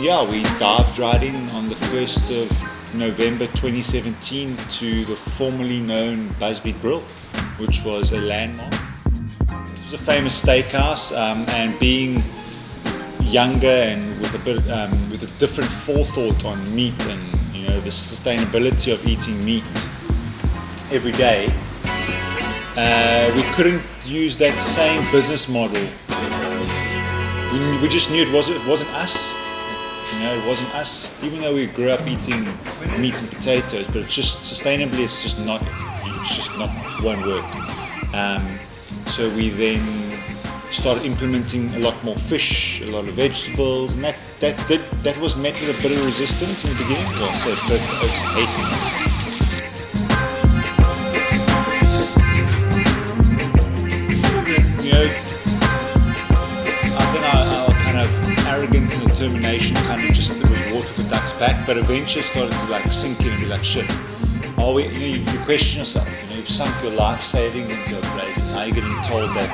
yeah, we dived right in on the 1st of November 2017 to the formerly known Busby Grill, which was a landmark. It was a famous steakhouse, and being younger and with a different forethought on meat and the sustainability of eating meat every day, we couldn't use that same business model. We just knew it wasn't us. It wasn't us. Even though we grew up eating meat and potatoes, but it's just sustainably, it's just not won't work. So we then started implementing a lot more fish, a lot of vegetables, and that was met with a bit of resistance in the beginning. Well, so both folks hating us. I think our kind of arrogance and determination kind of just, it was water for ducks back, but eventually started to sink in and be like, shit, are we, you question yourself, you've sunk your life savings into a place, and now you're getting told that,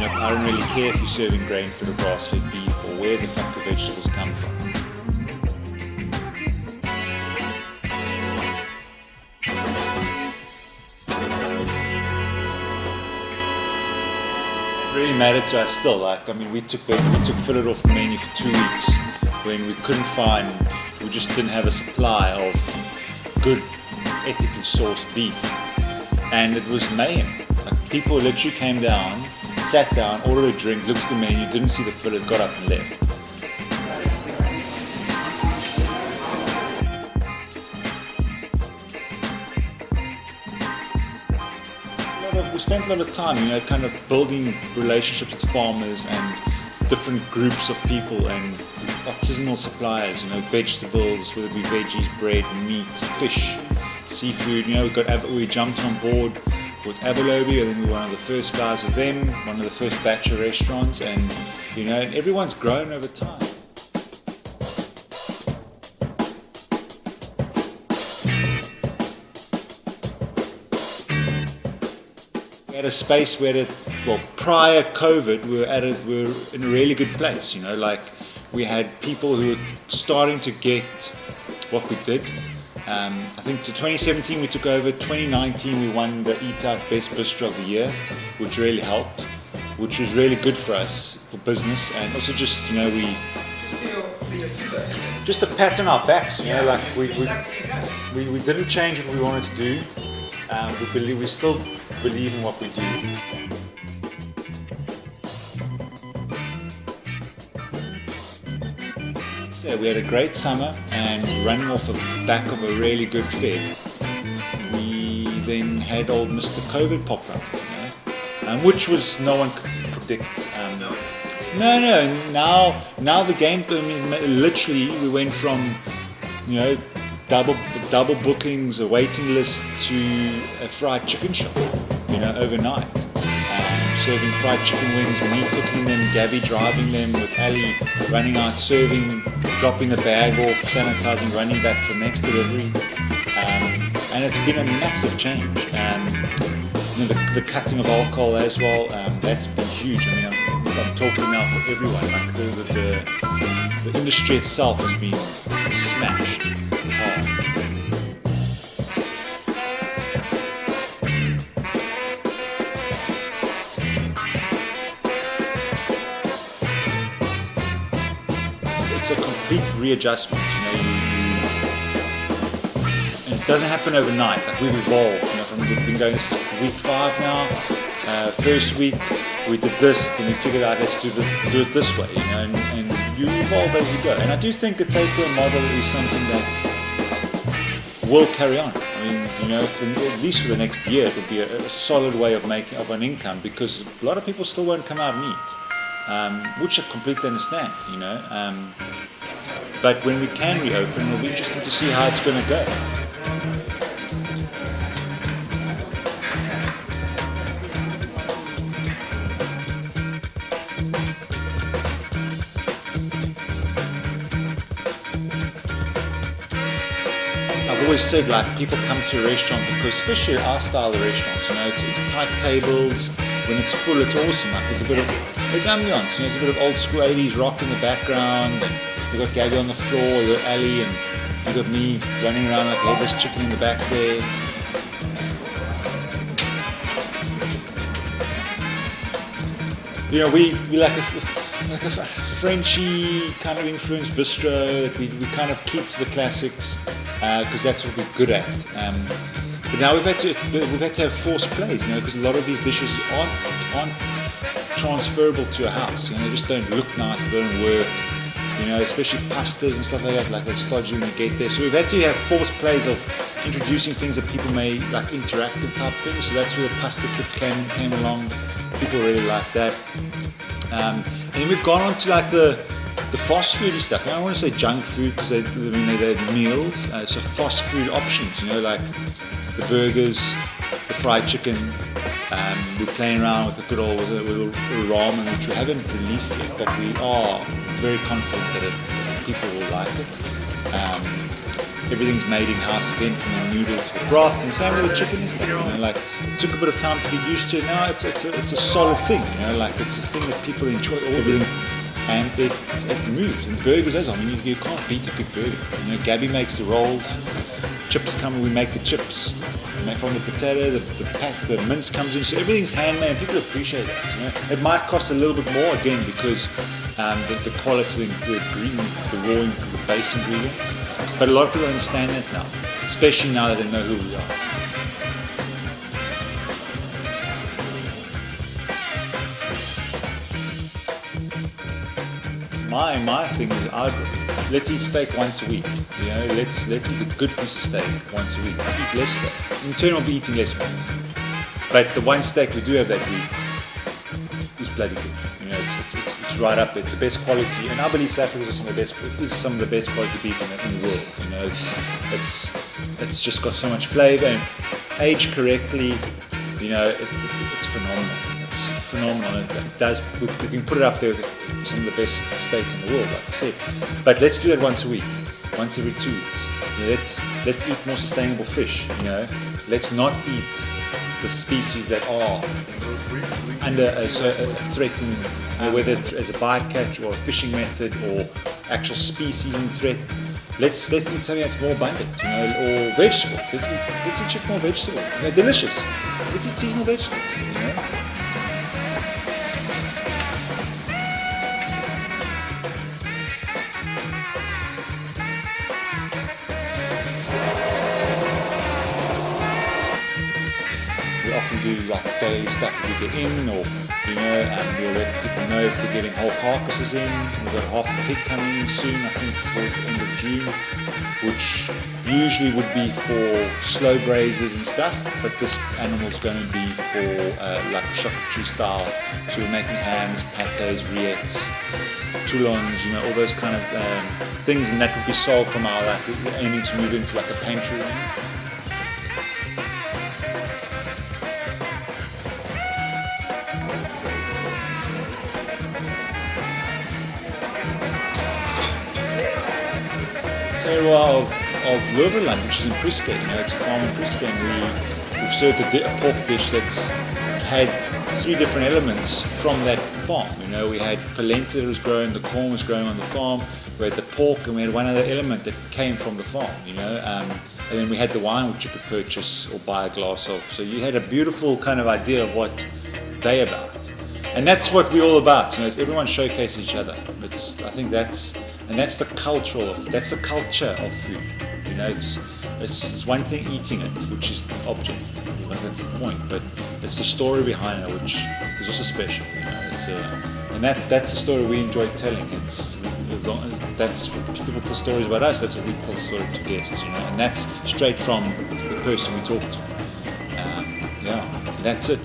I don't really care if you're serving grain-fed or grass-fed beef or where the fuck the vegetables come from. It really mattered to us still. We took fillet off the menu for 2 weeks when we just didn't have a supply of good, ethically sourced beef, and it was mayhem. People literally came down, sat down, ordered a drink, looked at the menu, didn't see the fillet, got up and left. We spent a lot of time, kind of building relationships with farmers and different groups of people and artisanal suppliers, vegetables, whether it be veggies, bread, meat, fish, seafood. We jumped on board with Abelobi. I think we were one of the first guys with them, one of the first batch of restaurants, and and everyone's grown over time. We had a space where prior COVID, we were in a really good place. We had people who were starting to get what we did. I think to 2017 we took over. 2019 we won the Eat Out Best Bistro of the Year, which really helped, which was really good for us for business, and also just just a pat on our backs. We didn't change what we wanted to do. We still believe in what we do. So we had a great summer, and running off the back of a really good Fed, we then had old Mr. COVID pop up, which was no one could predict. No. Now the game. Literally, we went from double bookings, a waiting list, to a fried chicken shop, overnight. Serving fried chicken wings, me cooking them, Gabby driving them, with Ali running out, serving, dropping the bag off, sanitizing, running back for next delivery. And it's been a massive change. The cutting of alcohol as well, that's been huge. I'm talking now for everyone. The industry itself has been smashed hard. It's a complete readjustment, and it doesn't happen overnight. We've evolved, we've been going week 5 now. First week we did this, then we figured out let's do it this way, and you evolve as you go. And I do think the takeaway model is something that will carry on. At least for the next year, it will be a solid way of making an income, because a lot of people still won't come out and eat. Which I completely understand, but when we can reopen, it'll be interesting to see how it's going to go. I've always said, people come to a restaurant because, especially our style of restaurants, it's tight tables. When it's full, it's awesome. There's a bit of It's ambience, you know, it's a bit of old school 80s rock in the background, and you've got Gabby on the floor, you've got Ali, and you've got me running around like a headless chicken in the back there. You know, we like a Frenchy kind of influenced bistro. We kind of keep to the classics because that's what we're good at. But now we've had to have forced plays, you know, because a lot of these dishes aren't transferable to a house. You know, they just don't look nice, they don't work. You know, especially pastas and stuff like that, like they're stodgy when you get there. So we've had to have forced plays of introducing things that people may like, interactive type things. So that's where the pasta kits came along. People really like that. And then we've gone on to like the fast foody stuff. I don't want to say junk food because they're meals. So fast food options, you know, like the burgers, the fried chicken. We're playing around with a good old with ramen, which we haven't released yet, but we are very confident that people will like it. Everything's made in-house again, from the noodles to the broth, and the same with the chicken and stuff. You know, like it took a bit of time to get used to it. Now it's a solid thing. You know, like it's a thing that people enjoy. Everything, and it moves. And burgers as well. I mean, you can't beat a good burger. You know, Gabby makes the rolls. Chips come, we make the chips. We make from the potato, the mince comes in. So everything's handmade, and people appreciate that. You know, it might cost a little bit more again because the quality of the ingredient, the base ingredient. But a lot of people understand that now, especially now that they know who we are. My thing is, let's eat steak once a week. You know, let's eat a good piece of steak once a week. Eat less steak. In turn, we'll be eating less meat. But the one steak we do have that week is bloody good. You know, it's right up there. It's the best quality, and I believe South Africa is some of the best quality beef in the world. You know, it's just got so much flavour and aged correctly. You know, it's phenomenal. It's phenomenal. It does. We can put it up there with some of the best steak in the world, like I said. But let's do that once a week, once every 2 weeks. You know, let's eat more sustainable fish. You know, let's not eat the species that are under a threatened, you know, whether it's as a bycatch or a fishing method or actual species in threat. Let's eat something that's more abundant, you know, or vegetables. Let's eat more vegetables. You know, delicious. Let's eat seasonal vegetables. You know. We often do like daily stuff that we get in, or you know, we'll let people know if we're getting whole carcasses in. We've got half a pig coming in soon, I think towards the end of June, which usually would be for slow grazers and stuff, but this animal's going to be for like charcuterie style. So we're making hams, pates, rillettes, toulons, you know, all those kind of things, and that would be sold from our, like, we're aiming to move into like a pantry range. Terroir of Loverland, which is in Priske. You know, it's a farm in Priske, and we've served a pork dish that's had 3 different elements from that farm. You know, we had polenta that was grown, the corn was growing on the farm, we had the pork, and we had one other element that came from the farm. You know, and then we had the wine which you could purchase or buy a glass of. So you had a beautiful kind of idea of what they're about, and that's what we're all about. You know, everyone showcases each other. I think that's the culture of food. You know, it's one thing eating it, which is the object, like that's the point, but it's the story behind it which is also special. You know, and that's the story we enjoy telling. That's what people tell stories about us. That's what we tell stories to guests. You know, and that's straight from the person we talk to. Yeah, that's it.